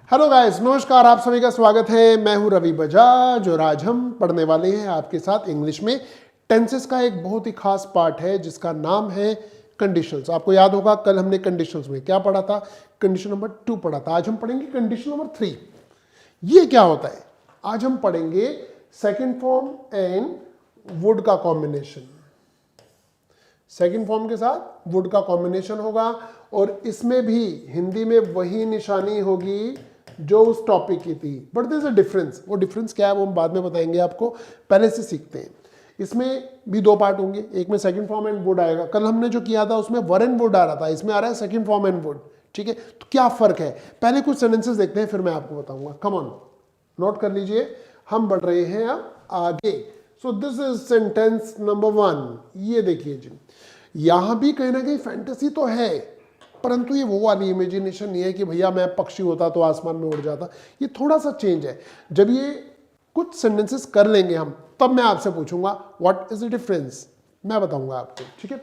Hello guys, नमस्कार। आप सभी का स्वागत है। मैं हूं रवि बजाज और आज हम पढ़ने वाले हैं आपके साथ इंग्लिश में टेंसेस का एक बहुत ही खास पार्ट है जिसका नाम है कंडीशंस। आपको याद होगा कल हमने कंडीशंस में क्या पढ़ा था, कंडीशन नंबर 2 पढ़ा था। आज हम पढ़ेंगे कंडीशन नंबर 3। ये क्या होता है? आज हम पढ़ेंगे सेकेंड फॉर्म एंड वुड का कॉम्बिनेशन। सेकेंड फॉर्म के साथ वुड का कॉम्बिनेशन होगा और इसमें भी हिंदी में वही निशानी होगी जो उस टॉपिक की थी, but there is a difference. वो डिफरेंस क्या है वो हम बाद में बताएंगे आपको, पहले से सीखते हैं। इसमें भी दो पार्ट होंगे, एक में सेकंड फॉर्म एंड वुड आएगा। कल हमने जो किया था उसमें वर एंड वुड आ रहा था, इसमें आ रहा है सेकंड फॉर्म एंड वुड। ठीक है, तो क्या फर्क है पहले कुछ सेंटेंसेस देखते हैं फिर मैं आपको बताऊंगा। कम ऑन, नोट कर लीजिए, हम बढ़ रहे हैं अब आगे। So this is sentence number 1। ये देखिए जी, यहां भी कहीं ना कहीं फैंटेसी तो है, परंतु ये वो वाली इमेजिनेशन नहीं है कि भैया मैं पक्षी होता तो आसमान में उड़ जाता। ये थोड़ा सा चेंज है। जब ये कुछ सेंटेंसेस कर लेंगे हम तब मैं आपसे पूछूंगा व्हाट इज द डिफरेंस, मैं बताऊंगा आपको। ठीक है,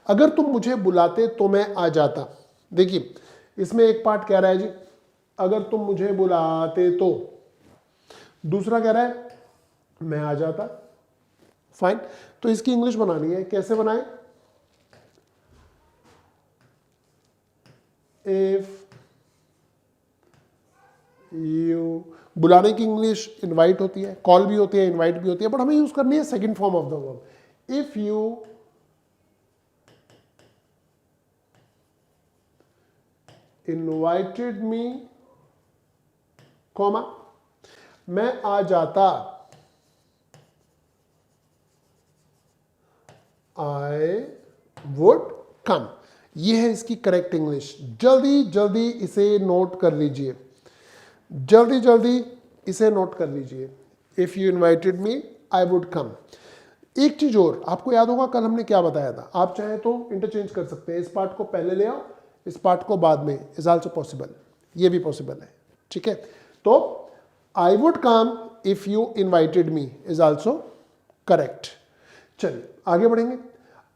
अगर तुम मुझे बुलाते तो मैं आ जाता। देखिए इसमें एक पार्ट कह रहा है जी अगर तुम मुझे बुलाते तो, दूसरा कह रहा है मैं आ जाता। फाइन, तो इसकी इंग्लिश बनानी है। कैसे बनाए? इफ यू, बुलाने की इंग्लिश इनवाइट होती है, कॉल भी होती है, इनवाइट भी होती है, बट हमें यूज करनी है second form of the verb. If you invited me, comma, मैं आ जाता, आई वुड कम। ये है इसकी करेक्ट इंग्लिश। जल्दी जल्दी इसे नोट कर लीजिए, जल्दी जल्दी इसे नोट कर लीजिए। If you invited me I would come. एक चीज और, आपको याद होगा कल हमने क्या बताया था, आप चाहे तो इंटरचेंज कर सकते हैं। इस पार्ट को पहले ले आओ, इस पार्ट को बाद में, इज आल्सो पॉसिबल, ये भी पॉसिबल है। ठीक है, तो I would come if you invited me is also correct. चलिए आगे बढ़ेंगे।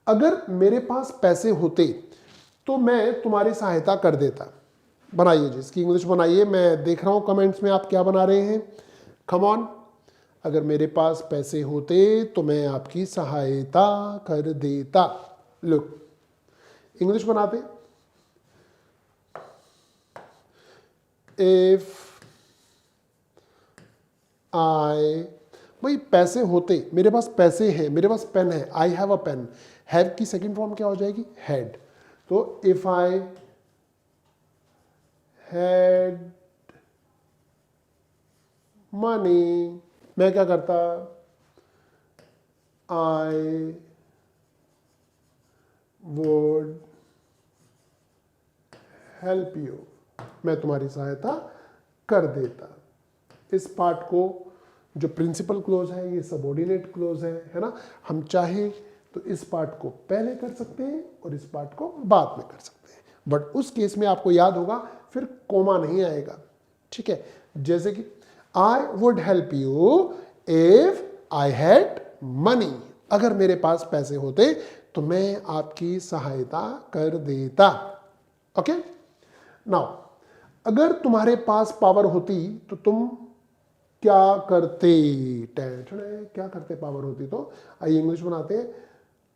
अगर मेरे पास पैसे होते तो मैं तुम्हारी सहायता कर देता। बनाइए जी इसकी इंग्लिश बनाइए। मैं देख रहा हूं कमेंट्स में आप क्या बना रहे हैं। कम ऑन, अगर मेरे पास पैसे होते तो मैं आपकी सहायता कर देता। लुक, इंग्लिश बनाते, इफ आई, भाई पैसे होते, मेरे पास पैसे हैं, मेरे पास पेन है, I have a pen. Have की सेकंड फॉर्म क्या हो जाएगी? हैड। तो इफ आई हैड मनी, मैं क्या करता? आई वुड हेल्प यू, मैं तुम्हारी सहायता कर देता। इस पार्ट को जो प्रिंसिपल क्लोज है ये सबऑर्डिनेट क्लोज है ना। हम चाहे तो इस पार्ट को पहले कर सकते हैं और इस पार्ट को बाद में कर सकते हैं, बट उस केस में आपको याद होगा फिर कोमा नहीं आएगा। ठीक है, जैसे कि I would help you if I had money, अगर मेरे पास पैसे होते तो मैं आपकी सहायता कर देता। ओके, नाउ अगर तुम्हारे पास पावर होती तो तुम क्या करते? टेंशन है, क्या करते पावर होती तो? आइए इंग्लिश बनाते हैं।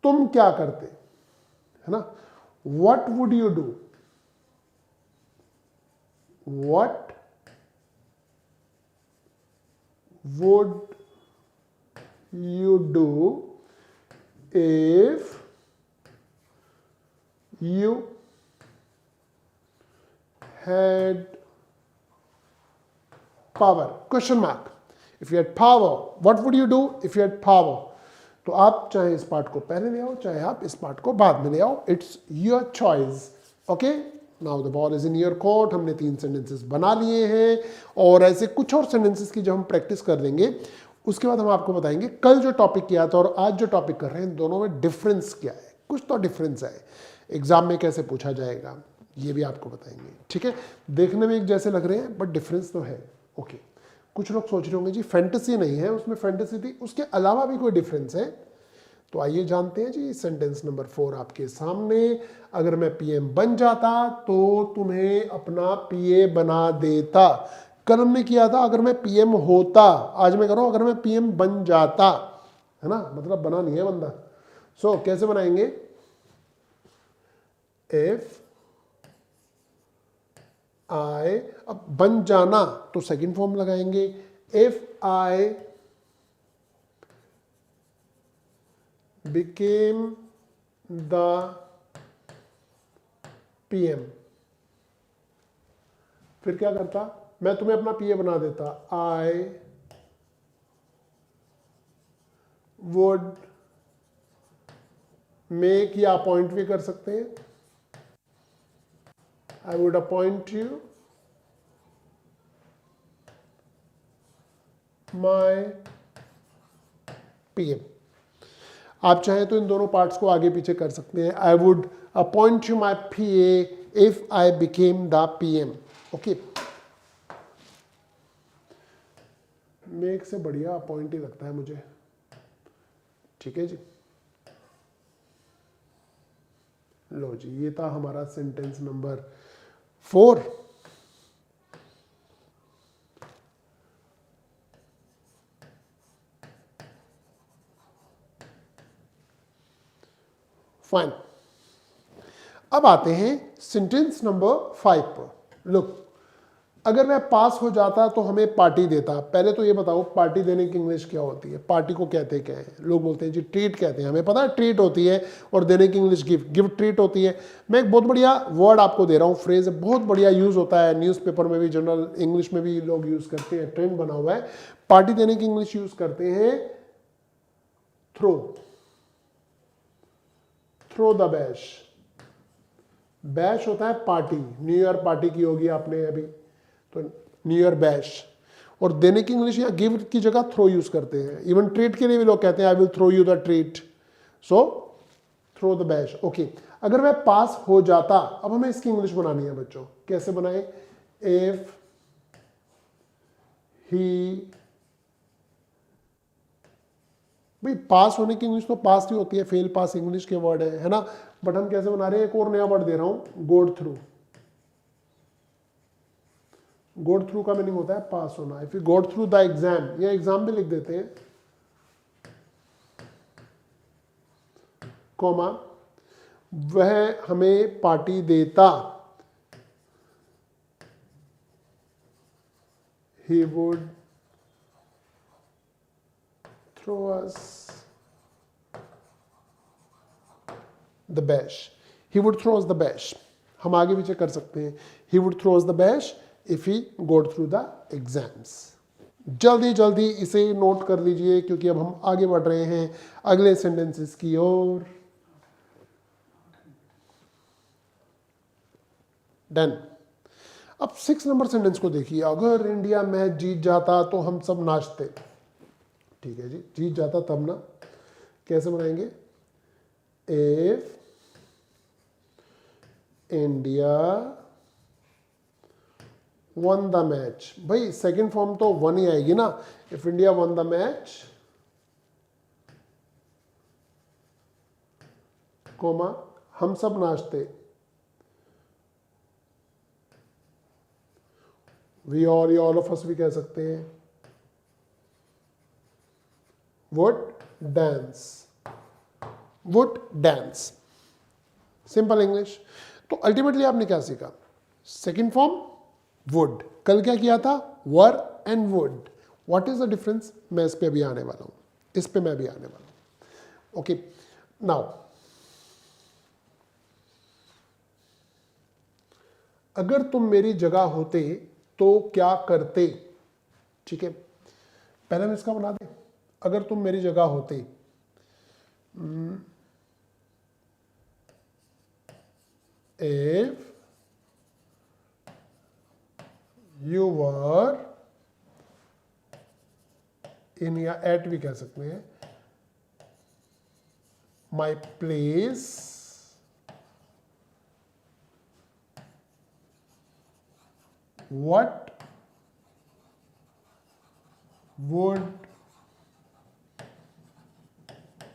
तुम क्या करते, है ना। What would you do, what would you do if you had power? Question mark. If you had power, what would you do if you had power? तो आप चाहे इस पार्ट को पहले ले आओ, चाहे आप इस पार्ट को बाद में ले आओ, it's your choice. Okay, now the ball is in your court. हमने 3 सेंटेंसेस बना लिए हैं और ऐसे कुछ और सेंटेंसेस की जब हम प्रैक्टिस कर लेंगे उसके बाद हम आपको बताएंगे कल जो टॉपिक किया था और आज जो टॉपिक कर रहे हैं दोनों में डिफरेंस क्या है। कुछ तो डिफरेंस है, एग्जाम में कैसे पूछा जाएगा ये भी आपको बताएंगे। ठीक है, देखने में एक जैसे लग रहे हैं बट डिफरेंस तो है। ओके, कुछ लोग सोच रहे होंगे जी फैंटेसी नहीं है, उसमें फैंटेसी थी, उसके अलावा भी कोई डिफरेंस है। तो आइए जानते हैं जी सेंटेंस नंबर 4 आपके सामने। अगर मैं पीएम बन जाता तो तुम्हें अपना पीए बना देता। कल हमने किया था अगर मैं पीएम होता, आज मैं कर रहा हूं अगर मैं पीएम बन जाता, है ना, मतलब बना नहीं है बंदा। सो कैसे बनाएंगे? इफ आई, अब बन जाना तो सेकंड फॉर्म लगाएंगे, if I became the PM, फिर क्या करता? मैं तुम्हें अपना पीए बना देता। आई वुड मेक, या अपॉइंट भी कर सकते हैं, I would appoint you my PM. आप चाहें तो इन दोनों पार्ट्स को आगे पीछे कर सकते हैं। I would appoint you my PA if I became the PM. Okay, make से बढ़िया अपॉइंट ही लगता है मुझे। ठीक है जी, लो जी, ये था हमारा सेंटेंस नंबर 4। फाइन, अब आते हैं सेंटेंस नंबर 5 पर। लुक, अगर मैं पास हो जाता तो हमें पार्टी देता। पहले तो ये बताओ पार्टी देने की इंग्लिश क्या होती है? पार्टी को कहते क्या है? लोग बोलते हैं जी ट्रीट कहते हैं, हमें पता है ट्रीट होती है, और देने की इंग्लिश गिफ्ट, गिफ्ट ट्रीट होती है। मैं एक बहुत बढ़िया वर्ड आपको दे रहा हूँ, फ्रेज बहुत बढ़िया यूज होता है, न्यूज़पेपर में भी, जनरल इंग्लिश में भी लोग यूज करते हैं, ट्रेंड बना हुआ है। पार्टी देने की इंग्लिश यूज करते हैं throw, throw the bash. Bash होता है पार्टी, न्यू ईयर पार्टी की होगी आपने अभी, तो न्यू ईयर बैश। और देने की इंग्लिश यहाँ गिव की जगह थ्रो यूज करते हैं। इवन ट्रीट के लिए भी लोग कहते हैं I will throw you the treat, so throw the bash. Okay, अगर मैं पास हो जाता, अब हमें इसकी इंग्लिश बनानी है बच्चों। कैसे बनाए? इफ ही, भाई पास होने की इंग्लिश तो पास ही होती है, फेल पास इंग्लिश के वर्ड है ना। बट हम कैसे बना रहे हैं? एक और नया वर्ड दे रहा हूं, गोड थ्रू। गोड थ्रू का मीनिंग होता है पास होना। इफ यू गोड थ्रू द एग्जाम, या एग्जाम भी लिख देते हैं, कॉमा, वह हमें पार्टी देता, he would throw us the bash, he would throw us the bash। हम आगे पीछे कर सकते हैं, he would throw us the bash if he got through the exams। जल्दी जल्दी इसे नोट कर लीजिए, क्योंकि अब हम आगे बढ़ रहे हैं अगले सेंटेंसेस की ओर। डन। अब 6 नंबर सेंटेंस को देखिए। अगर इंडिया मैच जीत जाता तो हम सब नाचते। ठीक है जी, जीत जाता तब ना। कैसे बनाएंगे? If India won the match, भाई सेकंड फॉर्म तो वन ही आएगी ना। If India won the match, comma, हम सब नाचते, वी ऑल ऑफ अस भी कह सकते हैं, would dance, would dance. Simple English. तो अल्टीमेटली आपने क्या सीखा? सेकंड फॉर्म वुड, कल क्या किया था? Were and would. What is the difference? मैं इस पे अभी आने वाला हूं, इस पे मैं भी आने वाला हूं। ओके, नाउ अगर तुम मेरी जगह होते तो क्या करते? ठीक है, पहले हम इसका बना दें। अगर तुम मेरी जगह होते, इफ यू वर इन, या एट भी कह सकते हैं, my place, what would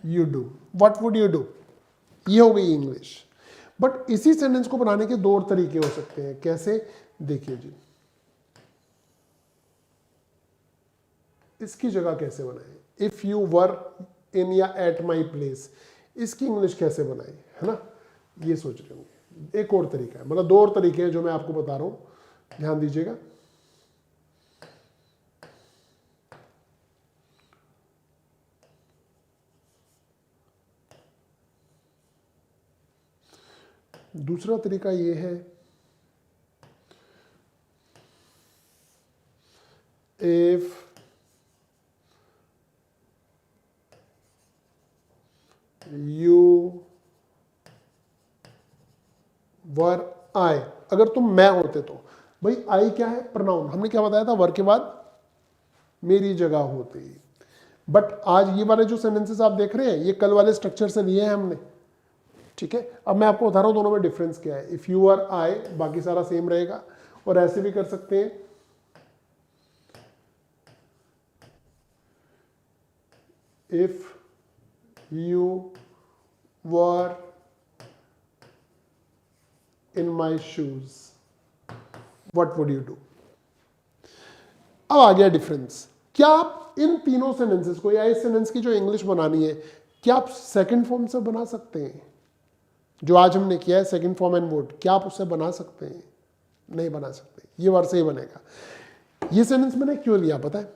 you do, what would you do, ये हो गई इंग्लिश। बट इसी सेंटेंस को बनाने के दो और तरीके हो सकते हैं। कैसे, देखिए जी, इसकी जगह कैसे बनाए, इफ यू वर इन या एट माई प्लेस, इसकी इंग्लिश कैसे बनाए, है ना, ये सोच रहे होंगे। एक और तरीका है, मतलब दो और तरीके हैं जो मैं आपको बता रहा हूं, ध्यान दीजिएगा। दूसरा तरीका ये है, इफ यू वर आई, अगर तुम मैं होते तो, भाई आई क्या है, प्रोनाउन, हमने क्या बताया था, वर के बाद मेरी जगह होते। बट आज ये वाले जो सेंटेंसेस आप देख रहे हैं, ये कल वाले स्ट्रक्चर से लिए हैं हमने, ठीक है। अब मैं आपको बता रहा हूं दोनों में डिफरेंस क्या है। इफ यू आर आई, बाकी सारा सेम रहेगा, और ऐसे भी कर सकते हैं, if you were in my shoes what would you do. अब आ गया डिफरेंस। क्या आप इन तीनों सेंटेंसेस को या इस सेंटेंस की जो इंग्लिश बनानी है, क्या आप सेकंड फॉर्म से बना सकते हैं? जो आज हमने किया है सेकंड फॉर्म एंड वुड, क्या आप उससे बना सकते हैं? नहीं बना सकते, ये वर्ड से ही बनेगा। ये सेंटेंस मैंने क्यों लिया पता है?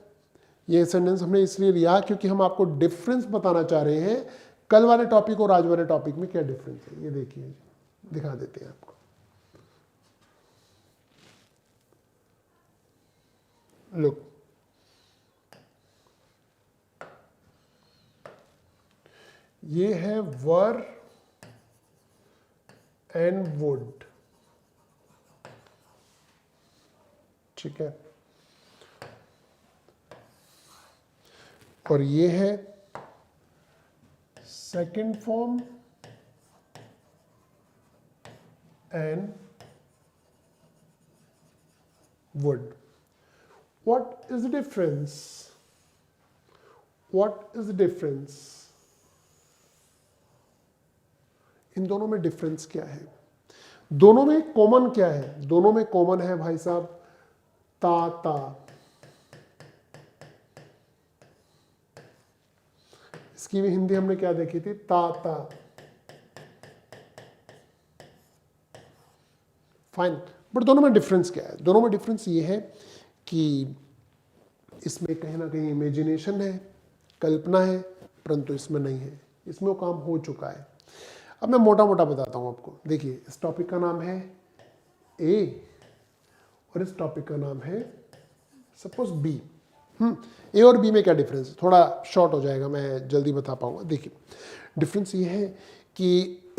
ये सेंटेंस हमने इसलिए लिया क्योंकि हम आपको डिफरेंस बताना चाह रहे हैं कल वाले टॉपिक और आज वाले टॉपिक में क्या डिफरेंस है। ये देखिए, दिखा देते हैं आपको। लुक, ये है वर एंड वुड, ठीक है, और ये है second form and would. What is the difference? What is the difference? इन दोनों में डिफरेंस क्या है? दोनों में कॉमन क्या है? दोनों में कॉमन है भाई साहब ता ता। इसकी भी हिंदी हमने क्या देखी थी? ता ता। फाइन, बट दोनों में डिफरेंस क्या है? दोनों में डिफरेंस ये है कि इसमें कहीं ना कहीं इमेजिनेशन है, कल्पना है, परंतु इसमें नहीं है, इसमें वो काम हो चुका है। अब मैं मोटा मोटा बताता हूं आपको। देखिए, इस टॉपिक का नाम है ए और इस टॉपिक का नाम है सपोज बी। ए और बी में क्या डिफरेंस है? थोड़ा शॉर्ट हो जाएगा, मैं जल्दी बता पाऊंगा। देखिए, डिफरेंस ये है कि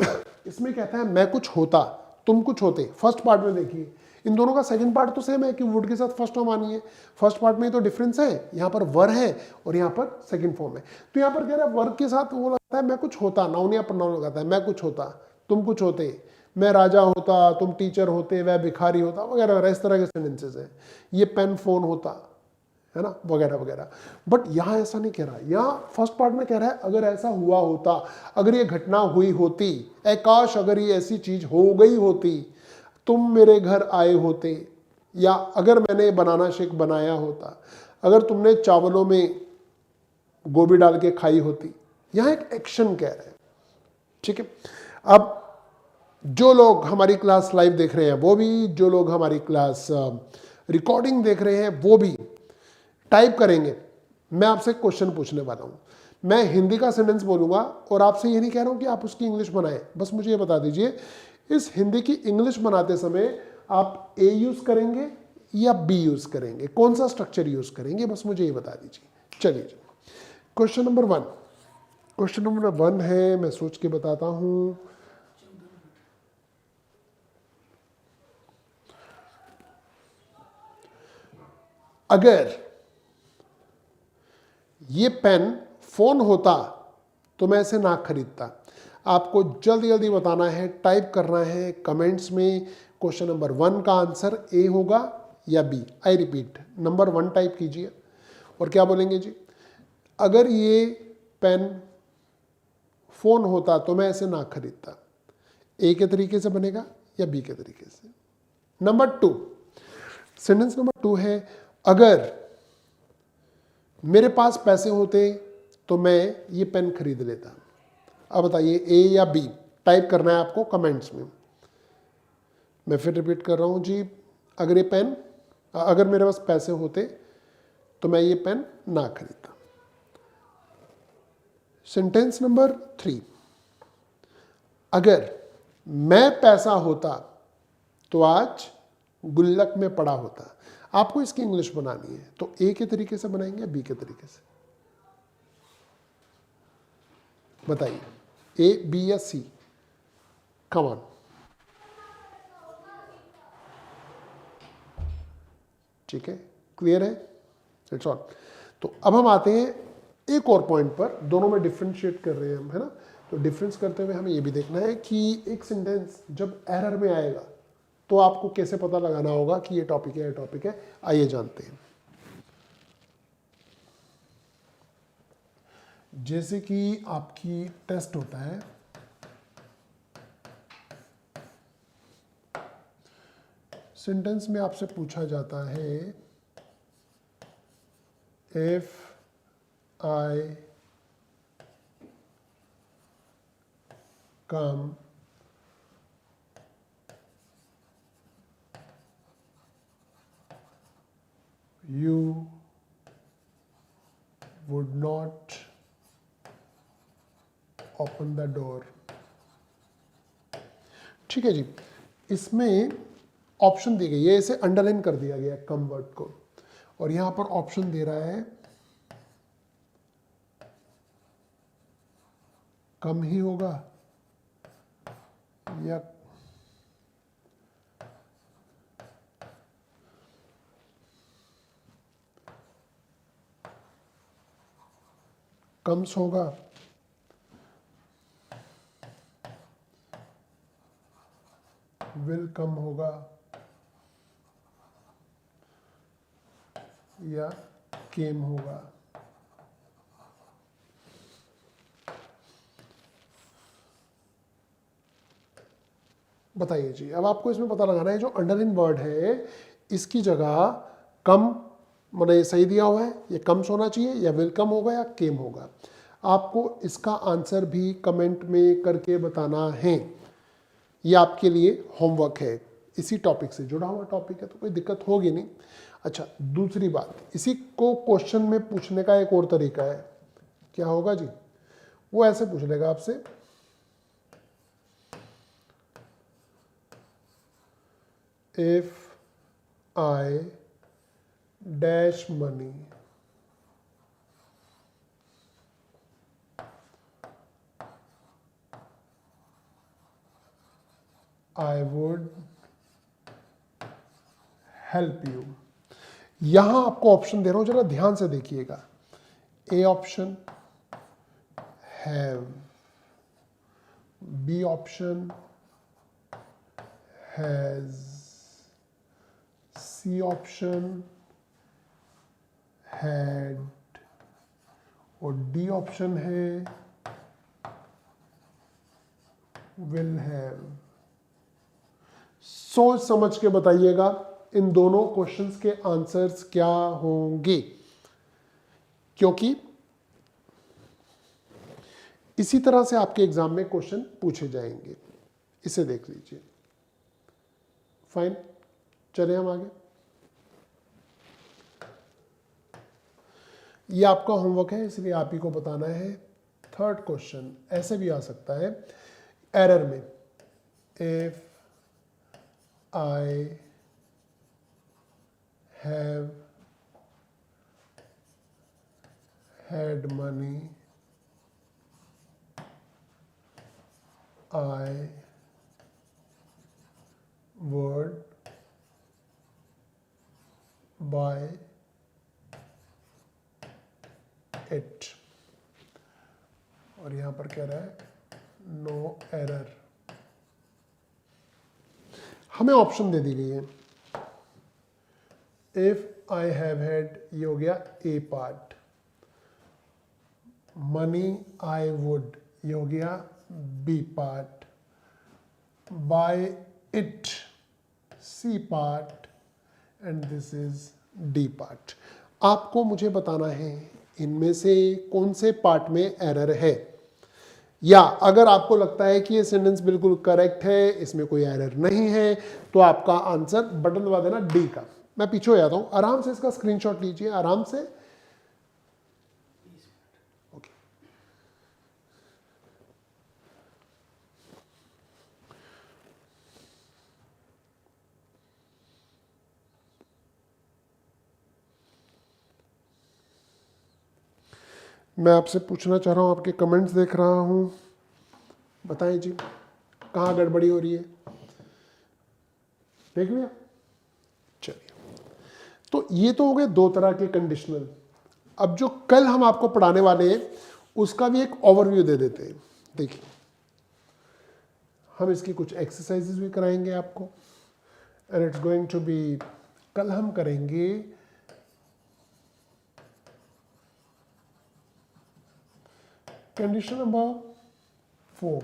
इसमें कहता है मैं कुछ होता, तुम कुछ होते। फर्स्ट पार्ट में देखिए, इन दोनों का सेकंड पार्ट तो सेम है कि वुड के साथ फर्स्ट फॉर्म आनी है। फर्स्ट पार्ट में तो डिफरेंस है, यहाँ पर वर है और यहाँ पर सेकंड फॉर्म है। तो यहाँ पर कह रहा है वर्ग के साथ वो लगता है मैं कुछ होता, नाउन या प्रोनाउन लगाता है, मैं कुछ होता, तुम कुछ होते, मैं राजा होता, तुम टीचर होते, वह भिखारी होता, वगैरह वगैरह, इस तरह के सेंटेंसेस हैं। ये पेन फोन होता, है ना, वगैरह वगैरह। बट यहाँ ऐसा नहीं कह रहा। यहाँ फर्स्ट पार्ट में कह रहा है अगर ऐसा हुआ होता, अगर ये घटना हुई होती, काश अगर ये ऐसी चीज हो गई होती, तुम मेरे घर आए होते, या अगर मैंने बनाना शेक बनाया होता, अगर तुमने चावलों में गोभी डाल के खाई होती। यहां एक एक्शन कह रहे हैं, ठीक है। अब जो लोग हमारी क्लास लाइव देख रहे हैं वो भी, जो लोग हमारी क्लास रिकॉर्डिंग देख रहे हैं वो भी टाइप करेंगे। मैं आपसे क्वेश्चन पूछने वाला हूं, मैं हिंदी का सेंटेंस बोलूंगा और आपसे ये नहीं कह रहा हूं कि आप उसकी इंग्लिश बनाएं, बस मुझे ये बता दीजिए इस हिंदी की इंग्लिश बनाते समय आप ए यूज करेंगे या बी यूज करेंगे, कौन सा स्ट्रक्चर यूज करेंगे, बस मुझे ये बता दीजिए। चलिए, क्वेश्चन नंबर 1। क्वेश्चन नंबर 1 है, मैं सोच के बताता हूं। अगर ये पेन फोन होता तो मैं इसे ना खरीदता। आपको जल्दी जल्दी बताना है, टाइप करना है कमेंट्स में। क्वेश्चन नंबर 1 का आंसर ए होगा या B. I repeat, number 1 type कीजिए और क्या बोलेंगे जी? अगर ये पेन फोन होता तो मैं इसे ना खरीदता। ए के तरीके से बनेगा या बी के तरीके से। नंबर 2, सेंटेंस नंबर 2 है, अगर मेरे पास पैसे होते तो मैं ये पेन खरीद लेता। अब बताइए ए या बी, टाइप करना है आपको कमेंट्स में। मैं फिर रिपीट कर रहा हूं जी, अगर मेरे पास पैसे होते तो मैं ये पेन ना खरीदता। सेंटेंस नंबर 3, अगर मैं पैसा होता तो आज गुल्लक में पड़ा होता। आपको इसकी इंग्लिश बनानी है तो ए के तरीके से बनाएंगे, बी के तरीके से, बताइए, ए, बी या सी? Come on. ठीक है, क्लियर है? It's all. तो अब हम आते हैं एक और पॉइंट पर, दोनों में डिफ्रेंशिएट कर रहे हैं हम, है ना। तो डिफरेंस करते हुए हमें ये भी देखना है कि एक सेंटेंस जब एरर में आएगा तो आपको कैसे पता लगाना होगा कि ये टॉपिक है, ये टॉपिक है। आइए जानते हैं। जैसे कि आपकी टेस्ट होता है, सेंटेंस में आपसे पूछा जाता है, if I come you would not open the door। ठीक है जी, इसमें ऑप्शन दी गई है, इसे अंडरलाइन कर दिया गया कम वर्ड को, और यहां पर ऑप्शन दे रहा है कम ही होगा या कम्स होगा, विल कम होगा या केम होगा। बताइए जी। अब आपको इसमें पता लगाना है जो अंडरलाइन वर्ड है इसकी जगह कम, मतलब ये सही दिया हुआ है, ये कम्स होना चाहिए या विल कम होगा या केम होगा। आपको इसका आंसर भी कमेंट में करके बताना है। ये आपके लिए होमवर्क है, इसी टॉपिक से जुड़ा हुआ टॉपिक है तो कोई दिक्कत होगी नहीं। अच्छा, दूसरी बात, इसी को क्वेश्चन में पूछने का एक और तरीका है। क्या होगा जी? वो ऐसे पूछ लेगा आपसे, if I dash money I would help you. यहां आपको ऑप्शन दे रहा हूं, जरा ध्यान से देखिएगा। A option have, B option has, C option had और डी ऑप्शन है विल हैव। सोच समझ के बताइएगा इन दोनों क्वेश्चंस के आंसर्स क्या होंगे, क्योंकि इसी तरह से आपके एग्जाम में क्वेश्चन पूछे जाएंगे। इसे देख लीजिए। फाइन, चले हम आगे। ये आपका होमवर्क है, इसलिए आप ही को बताना है। थर्ड क्वेश्चन ऐसे भी आ सकता है एरर में, if I have had money I would buy it। और यहां पर कह रहा है नो एरर। हमें ऑप्शन दे दी गई है, इफ आई हैव हैड, ये हो गया A part. Money I would, ये हो गया B part, by it C part, and this is D part. आपको मुझे बताना है इनमें से कौन से पार्ट में एरर है, या अगर आपको लगता है कि ये सेंटेंस बिल्कुल करेक्ट है, इसमें कोई एरर नहीं है, तो आपका आंसर बटन दबा देना डी का। मैं पीछे हो जाता हूं, आराम से इसका स्क्रीनशॉट लीजिए, आराम से। ओके, मैं आपसे पूछना चाह रहा हूं, आपके कमेंट्स देख रहा हूं, बताएं जी कहाँ गड़बड़ी हो रही है, देख लिया। चलिए, तो ये तो हो गए दो तरह के कंडीशनल। अब जो कल हम आपको पढ़ाने वाले हैं उसका भी एक ओवरव्यू दे देते हैं। देखिए, हम इसकी कुछ एक्सरसाइजेस भी कराएंगे आपको, and it's going to be, कल हम करेंगे condition number 4,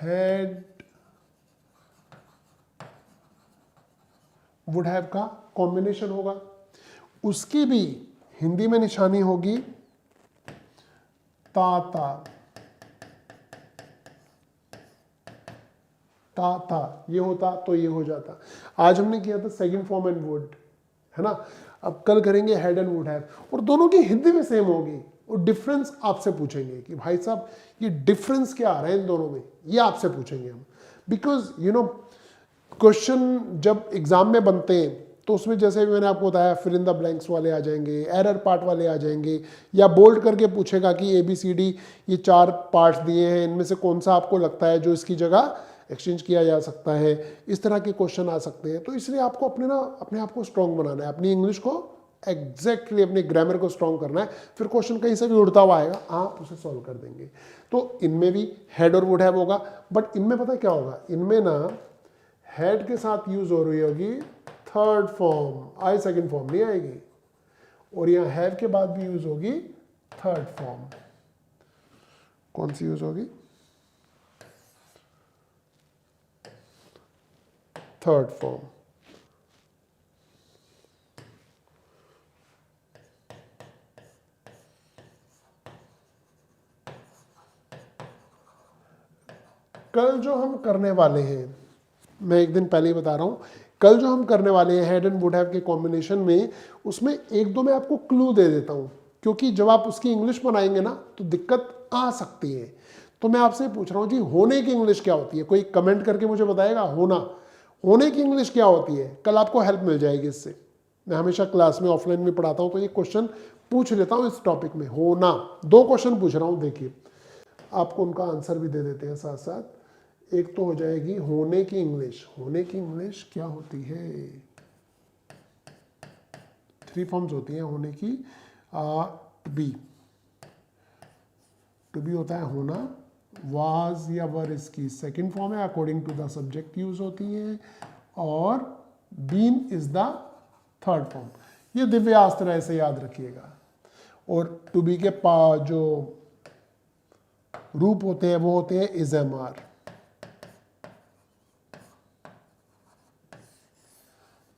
had would have का कॉम्बिनेशन होगा, उसकी भी हिंदी में निशानी होगी ता ता, ता था, ये होता तो ये हो जाता। आज हमने किया था सेकंड फॉर्म एंड वुड, है ना। अब कल करेंगे हेड एंड वुड हैव, और दोनों की हिंदी में सेम होगी, और डिफरेंस आपसे पूछेंगे कि भाई साहब ये डिफरेंस क्या आ रहा है इन दोनों में, ये आपसे पूछेंगे हम। बिकॉज यू नो क्वेश्चन जब एग्जाम में बनते हैं तो उसमें जैसे भी मैंने आपको बताया, फिल इन द ब्लैंक्स वाले आ जाएंगे, एरर पार्ट वाले आ जाएंगे, या बोल्ड करके पूछेगा कि ABCD ये 4 पार्ट्स दिए हैं, इनमें से कौन सा आपको लगता है जो इसकी जगह एक्सचेंज किया जा सकता है। इस तरह के क्वेश्चन आ सकते हैं। तो इसलिए आपको अपने आप को स्ट्रॉन्ग बनाना है, अपनी इंग्लिश को एग्जैक्टली अपने ग्रामर को स्ट्रॉन्ग करना है। फिर क्वेश्चन कहीं से भी उड़ता हुआ आएगा, आप उसे सॉल्व कर देंगे। तो इनमें भी हेड और वुड हैव होगा, बट इनमें पता है क्या होगा, इनमें ना हेड के साथ यूज हो रही होगी थर्ड फॉर्म, आई सेकंड फॉर्म नहीं आएगी, और यहां हैव के बाद भी यूज होगी थर्ड फॉर्म। कौन सी यूज होगी? Third form. कल जो हम करने वाले हैं, मैं एक दिन पहले ही बता रहा हूं, कल जो हम करने वाले हैं हेड एंड वुड हैव के कॉम्बिनेशन में, उसमें एक दो मैं आपको क्लू दे देता हूं, क्योंकि जब आप उसकी इंग्लिश बनाएंगे ना तो दिक्कत आ सकती है। तो मैं आपसे पूछ रहा हूं जी, होने की इंग्लिश क्या होती है? कोई कमेंट करके मुझे बताएगा होने की इंग्लिश क्या होती है? कल आपको हेल्प मिल जाएगी इससे। मैं हमेशा क्लास में ऑफलाइन में पढ़ाता हूं, तो ये क्वेश्चन पूछ लेता हूं इस टॉपिक में। होना, 2 क्वेश्चन पूछ रहा हूं, देखिए आपको उनका आंसर भी दे देते हैं साथ साथ। एक तो हो जाएगी होने की इंग्लिश। होने की इंग्लिश क्या होती है? 3 फॉर्म्स होती हैं होने की। टू बी होता है होना, वाज या वर इसकी सेकंड फॉर्म है, according to the subject use होती है, और been is the third form. ये दिव्यास्त्र ऐसे याद रखिएगा। और टू बी के जो रूप होते हैं वो होते हैं इज एम आर।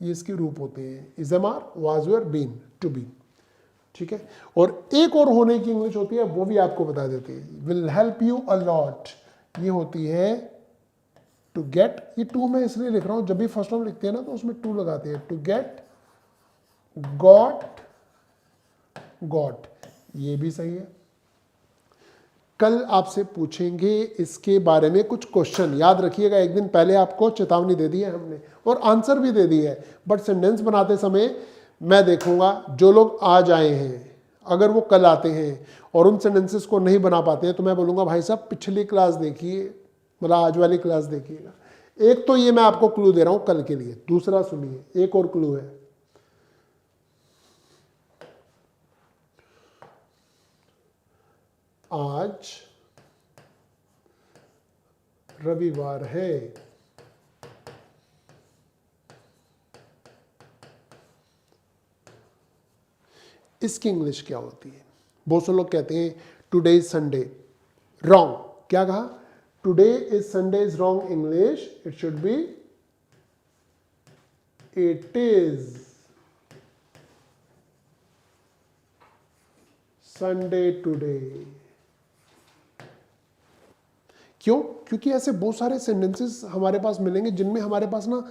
ये इसके रूप होते हैं is am are, was were, been, to be. ठीक है। और एक और होने की इंग्लिश होती है, वो भी आपको बता देते हैं, will help you a lot. ये होती है टू गेट। ये टू मैं इसलिए लिख रहा हूं, जब भी फर्स्ट फॉर्म लिखते हैं ना तो उसमें टू लगाते हैं। टू गेट, गॉट, गॉट, ये भी सही है। कल आपसे पूछेंगे इसके बारे में कुछ क्वेश्चन, याद रखिएगा। एक दिन पहले आपको चेतावनी दे दी है हमने, और आंसर भी दे दी है, बट सेंटेंस बनाते समय मैं देखूंगा जो लोग आज आए हैं, अगर वो कल आते हैं और उन सेंटेंसेस को नहीं बना पाते हैं, तो मैं बोलूँगा भाई साहब पिछली क्लास देखिए, मतलब आज वाली क्लास देखिएगा। एक तो ये मैं आपको क्लू दे रहा हूँ कल के लिए। दूसरा सुनिए, एक और क्लू है। आज रविवार है। इसकी इंग्लिश क्या होती है? बहुत से लोग कहते हैं टुडे इज संडे, रॉन्ग। क्या कहा? Today is Sunday is wrong English, it should be it is Sunday today. क्यों? क्योंकि ऐसे बहुत सारे सेंटेंसेस हमारे पास मिलेंगे जिनमें हमारे पास ना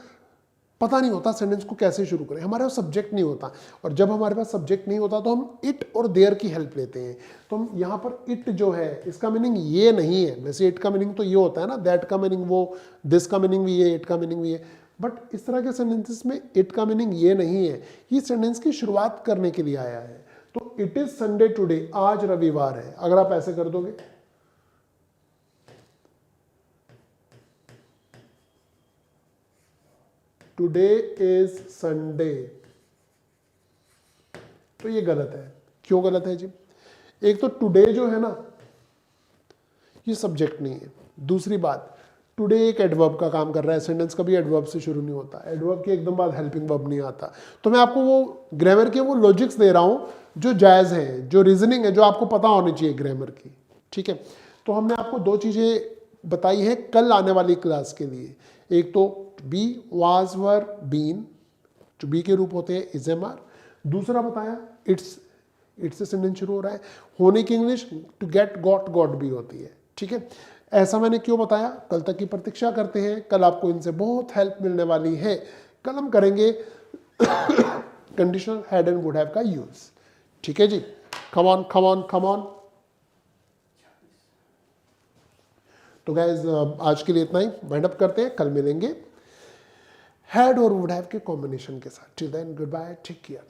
पता नहीं होता सेंटेंस को कैसे शुरू करें, हमारे पास सब्जेक्ट नहीं होता। और जब हमारे पास सब्जेक्ट नहीं होता तो हम इट और देयर की हेल्प लेते हैं। तो हम यहाँ पर इट जो है इसका मीनिंग ये नहीं है। वैसे इट का मीनिंग तो ये होता है ना, दैट का मीनिंग वो, दिस का मीनिंग भी ये, इट का मीनिंग भी ये। बट इस तरह के सेंटेंसेस में इट का मीनिंग ये नहीं है। ये सेंटेंस की शुरुआत करने के लिए आया है। तो इट इज संडे टुडे, आज रविवार है। अगर आप ऐसे कर दोगे, टुडे इज संडे, तो ये गलत है। क्यों गलत है जी? एक तो टुडे जो है ना ये सब्जेक्ट नहीं है। दूसरी बात, टुडे एक एडवर्ब का काम कर रहा है। सेंटेंस कभी एडवर्ब से शुरू नहीं होता, एडवर्ब के एकदम बाद हेल्पिंग वर्ब नहीं आता। तो मैं आपको वो ग्रामर के वो लॉजिक्स दे रहा हूं जो जायज़ हैं, जो रीजनिंग है, जो आपको पता होनी चाहिए ग्रामर की। ठीक है, तो हमने आपको दो चीज़ें बताई हैं कल आने वाली क्लास के लिए। एक तो बी, वाज, वर, बीन, जो बी के रूप होते हैं इज, एम, आर। दूसरा बताया इट्स, इट्स से सेंटेंस शुरू हो रहा है। होने की English to get, got, got भी होती है। ठीक है, ऐसा मैंने क्यों बताया? कल तक की प्रतीक्षा करते हैं, कल आपको इनसे बहुत हेल्प मिलने वाली है। कल हम करेंगे conditional had and would have का यूज। ठीक है जी, come on come on come on. तो गाइस आज के लिए इतना ही, वाइंड अप करते हैं। कल मिलेंगे हैड और वुड हैव के कॉम्बिनेशन के साथ। Till then goodbye, take care.